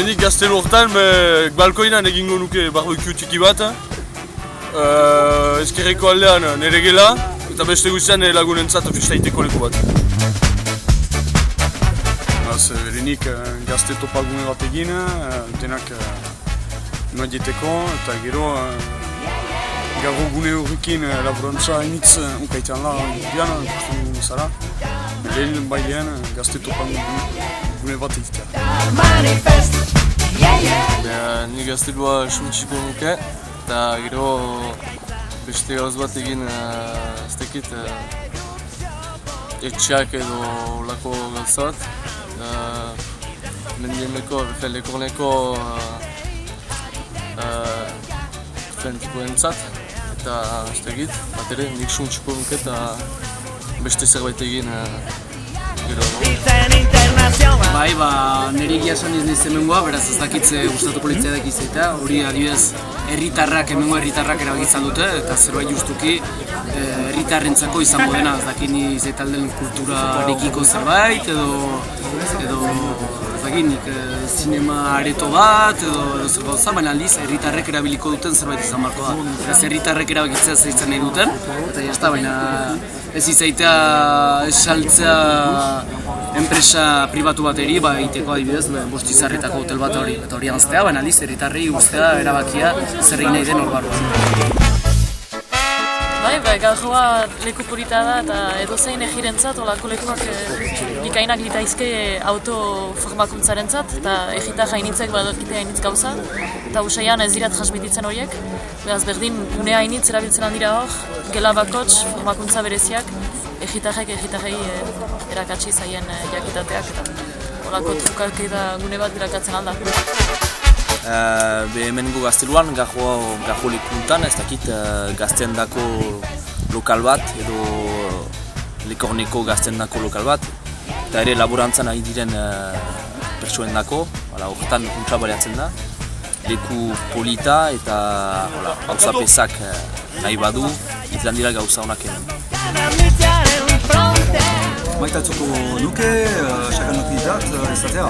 Nik gaztelu hortan, balkoinan egingo nuke barbecue txiki bat. Ezkerreko aldean nire gela, eta beste guztian lagunentzat festaiteko leku bat. Berenik gazte topagune bat egin, denak noieteko, eta gero garro gune horrekin laborantza hainitz unkaitan la bian, ikusten zara. Lehen bailean gazte topagune bat egitea. Ni gaztelua suntsiko nuke, eta gero beste gauz bat egin ez dakit etxeak edo lako gauzat. Mendiemeko, lekorneko tipo entzat, eta ez dakit, bat ere nik suntsiko nuke eta beste zerbait egin gero. Bai, nire egia esan ez niz hemengoa, beraz ez dakitze gustatuko litzea dakizeta. Hori adibidez, hemengo herritarrak erabakitzen dute, eta zerbait justuki herritarrentzako izango dena, ez dakit ni zetalden kulturarekiko zerbait, edo ez dakit nik zinema areto bat, edo zerbait za, baina aldiz herritarrek erabiliko duten zerbait izan barko da. Beraz, herritarrek erabakitzea zeitzen nahi duten, eta jazta, baina ez izaitea esaltzea enpresa pribatu bat eri, egiteko adibidez, bostizarretako hotel bat hori, eta hori anztea, baina aldiz herritarrei guztea erabakia zer egin nahi den hor barruan. Gaurkoa leku polita da eta edozein egirentzat, olako lekuak bikainak litaizke autoformakuntzarentzat, eta egitar hainitzek badokite hainitz gauza, eta usaian ez dira transmititzen horiek. Beraz berdin, une hainitz erabiltzen handira hor, gela bakots, formakuntza bereziak, egitarrei erakatsi zaien jakitateak, eta olako trukak eta gune bat irakatzen alda. Hemengo gazteluan, gajo lekuntan, ez dakit gazten dako lokal bat, edo lekorneko gazten dako lokal bat, eta ere laborantzan ari diren pertsuen dako, horretan untsa baliatzen da, leku polita eta gauzapezak nahi badu, itlan dira gauza honak hemen. Maitatzuko nuke, sakan nuke idat, izatea.